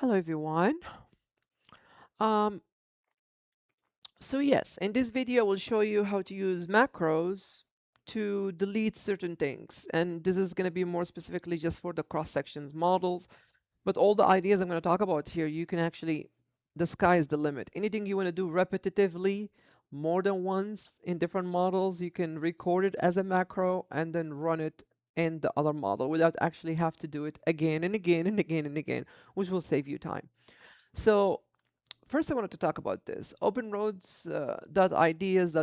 Hello everyone. Um, so yes, in this video I will show you how to use macros to delete certain things. And this is going to be more specifically just for the cross-sections models. But all the ideas I'm going to talk about here, you can actually, the sky is the limit. Anything you want to do repetitively, more than once in different models, you can record it as a macro and then run it in the other model without actually have to do it again and again and again and again, which will save you time. So first I wanted to talk about this OpenRoads .ideas.aha.aha.io.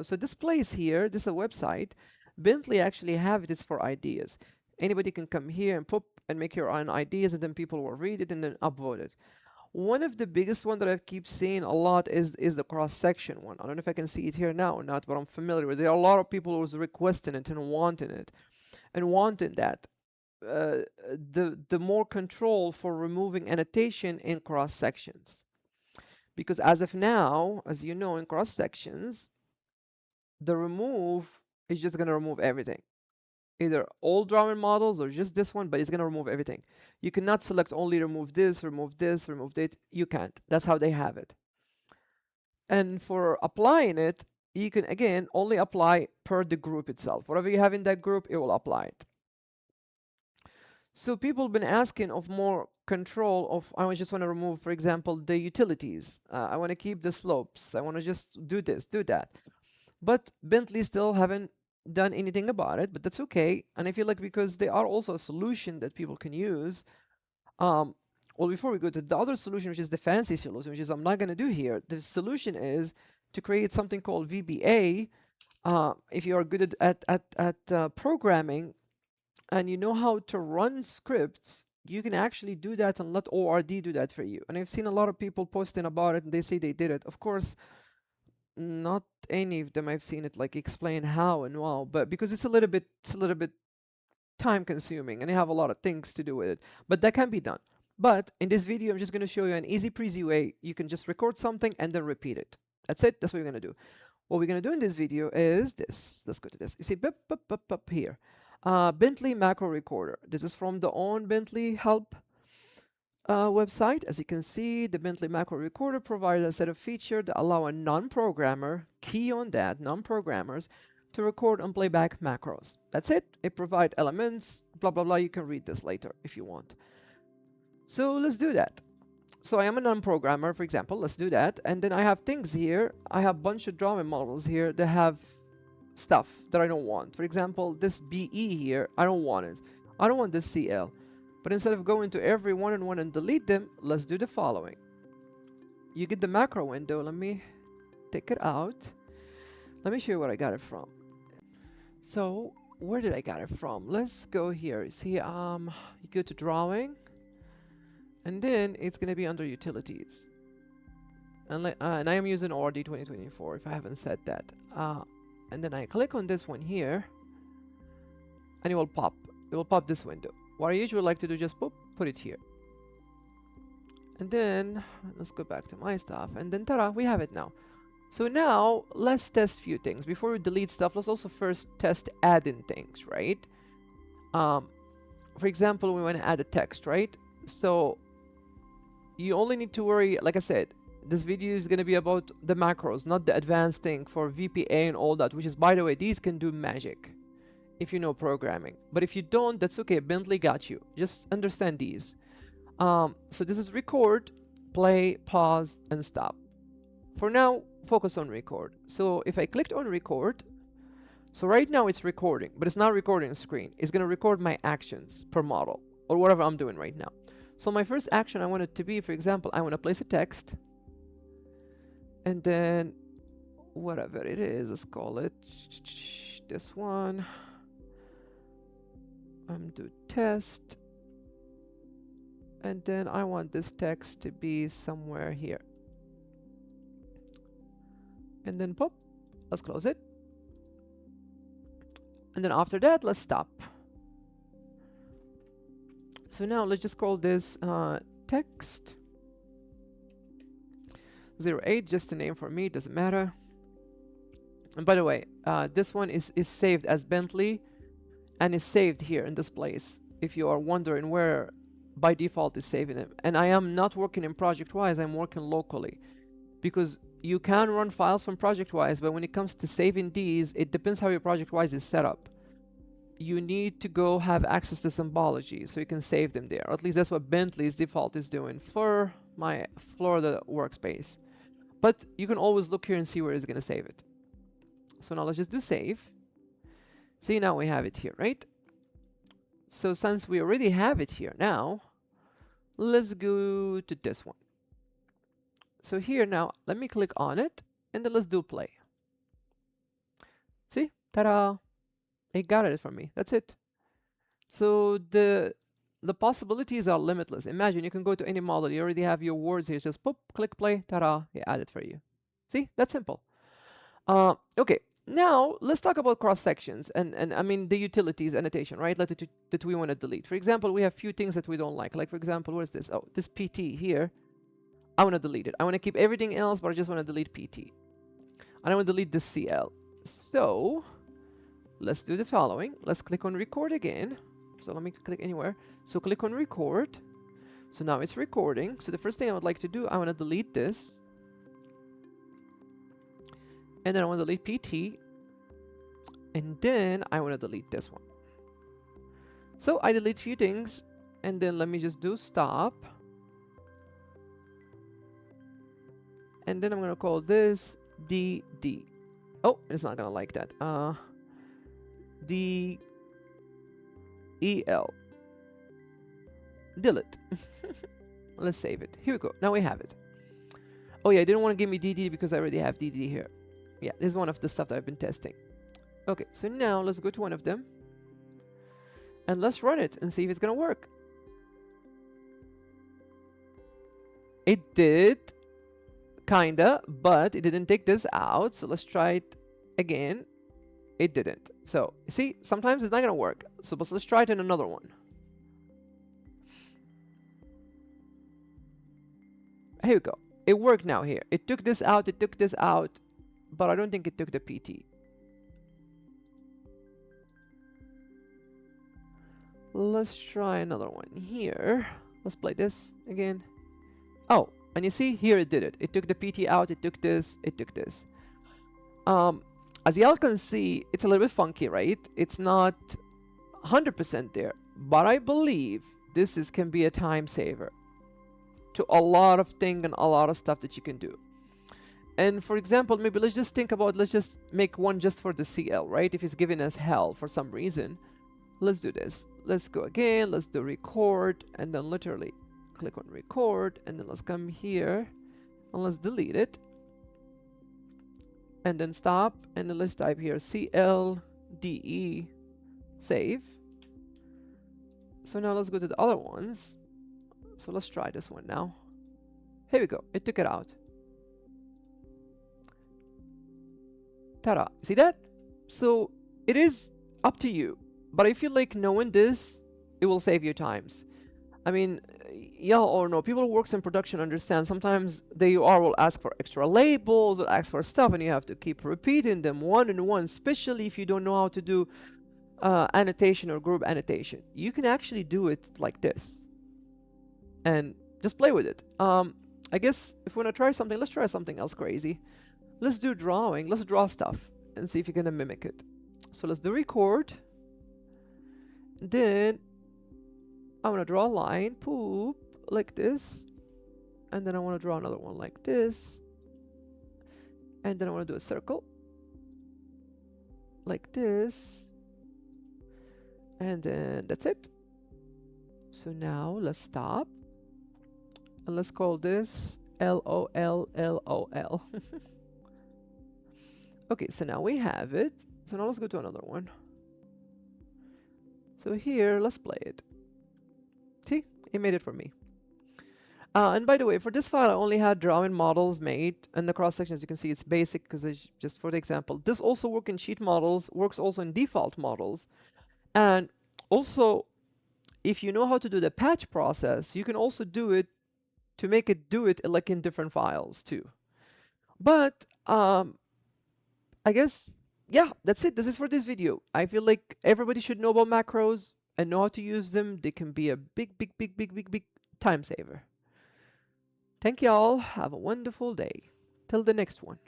So this place here, this is a website. Bentley actually have it. It's for ideas. Anybody can come here and put and make your own ideas, and then people will read it and then upvote it. One of the biggest one that I keep seeing a lot is the cross-section one. I don't know if I can see it here now or not, but I'm familiar with it. There are a lot of people who's requesting it and wanting that. The more control for removing annotation in cross sections, because as of now, as you know, in cross sections, the remove is just going to remove everything, either all drawing models or just this one, but it's going to remove everything. You cannot select only remove this, remove this, remove that. You can't. That's how they have it. And for applying it, you can again only apply per the group itself. Whatever you have in that group, it will apply it. So people have been asking of more control of, I just want to remove, for example, the utilities. I want to keep the slopes. I want to just do this, do that. But Bentley still haven't done anything about it, but that's okay. And I feel like because they are also a solution that people can use. Well, before we go to the other solution, which is the fancy solution, which is I'm not going to do here. The solution is to create something called VBA. If you are good at programming, and you know how to run scripts, you can actually do that and let ORD do that for you. And I've seen a lot of people posting about it and they say they did it. Of course, not any of them I've seen it like explain how and wow, but because it's a little bit time consuming and you have a lot of things to do with it. But that can be done. But in this video, I'm just going to show you an easy breezy way. You can just record something and then repeat it. That's it. That's what you're going to do. What we're going to do in this video is this. Let's go to this. You see, here. Bentley macro recorder. This is from the own Bentley help website. As you can see, the Bentley macro recorder provides a set of features that allow a non-programmer, key on that, non-programmers, to record and play back macros. That's it. It provides elements, blah, blah, blah. You can read this later if you want. So let's do that. So I am a non-programmer, for example. Let's do that. And then I have things here. I have a bunch of drawing models here that have stuff that I don't want. For example, this BE here, I don't want it. I don't want this CL. But instead of going to every one and delete them, let's do the following. You get the macro window. Let me take it out. Let me show you where I got it from. So where did I got it from? Let's go here. See, you go to drawing, and then it's gonna be under utilities. And I am using ORD 2024 if I haven't said that. And then I click on this one here, and it will pop. It will pop this window. What I usually like to do, just put it here. And then let's go back to my stuff, and then ta-da, we have it now. So now let's test a few things. Before we delete stuff, let's also first test adding things, right? For example, we want to add a text, right? So you only need to worry, like I said, this video is going to be about the macros, not the advanced thing for VPA and all that, which is, by the way, these can do magic if you know programming. But if you don't, that's okay. Bentley got you. Just understand these. So this is record, play, pause, and stop. For now, focus on record. So if I clicked on record, so right now it's recording, but it's not recording a screen. It's going to record my actions per model or whatever I'm doing right now. So my first action I want it to be, for example, I want to place a text. And then whatever it is, let's call it this one. Do test. And then I want this text to be somewhere here. And then pop, let's close it. And then after that, let's stop. So now let's just call this text 08, just a name for me, doesn't matter. And by the way, this one is saved as Bentley and is saved here in this place. If you are wondering where by default is saving them. And I am not working in ProjectWise, I'm working locally, because you can run files from ProjectWise, but when it comes to saving these, it depends how your ProjectWise is set up. You need to go have access to symbology so you can save them there. Or at least that's what Bentley's default is doing for my Florida workspace. But you can always look here and see where it's going to save it. So now let's just do save. See, now we have it here, right? So since we already have it here now, let's go to this one. So here now, let me click on it, and then let's do play. See? Ta-da! It got it for me. That's it. So the possibilities are limitless. Imagine you can go to any model. You already have your words here. Just pop, click play, ta-da! It added for you. See? That's simple. Okay. Now let's talk about cross sections and I mean the utilities annotation, right? That we want to delete. For example, we have few things that we don't like. Like for example, what is this? Oh, this PT here. I want to delete it. I want to keep everything else, but I just want to delete PT. And I want to delete this CL. So let's do the following. Let's click on record again. So let me click anywhere. So click on record. So now it's recording. So the first thing I would like to do, I want to delete this. And then I want to delete PT. And then I want to delete this one. So I delete few things. And then let me just do stop. And then I'm going to call this DD. Oh, it's not going to like that. DEL. Delete. Let's save it. Here we go. Now we have it. Oh yeah, I didn't want to give me DD because I already have DD here. Yeah, this is one of the stuff that I've been testing. Okay, so now let's go to one of them. And let's run it and see if it's going to work. It did. Kinda, but it didn't take this out. So let's try it again. It didn't. So, see, sometimes it's not going to work. So let's try it in another one. Here we go. It worked now here. It took this out, but I don't think it took the PT. Let's try another one here. Let's play this again. Oh, and you see, here it did it. It took the PT out, it took this, it took this. As y'all can see, it's a little bit funky, right? It's not 100% there, but I believe this can be a time saver to a lot of things and a lot of stuff that you can do. And for example, maybe let's just think about, let's just make one just for the CL, right? If it's giving us hell for some reason, let's do this. Let's go again, let's do record, and then literally click on record, and then let's come here and let's delete it. And then stop, and then let's type here CLDE, save. So now let's go to the other ones. So let's try this one now. Here we go, it took it out. Ta-da, see that? So it is up to you, but I feel like knowing this, it will save you times. I mean, y'all all know, people who works in production understand sometimes the UR will ask for extra labels, will ask for stuff, and you have to keep repeating them one and one, especially if you don't know how to do annotation or group annotation. You can actually do it like this and just play with it. I guess if we want to try something, let's try something else crazy. Let's do drawing. Let's draw stuff and see if you're going to mimic it. So let's do record. Then I want to draw a line, poop, like this. And then I want to draw another one like this. And then I want to do a circle. Like this. And then that's it. So now let's stop. And let's call this LOL. Okay, so now we have it. So now let's go to another one. So here, let's play it. See, it made it for me. And by the way, for this file, I only had drawing models made, and the cross sections, you can see it's basic because it's just for the example. This also works in sheet models, works also in default models. And also, if you know how to do the patch process, you can also do it to make it do it like in different files too. But I guess, yeah, that's it. This is for this video. I feel like everybody should know about macros. and know how to use them, they can be a big time saver. Thank you all. Have a wonderful day. Till the next one.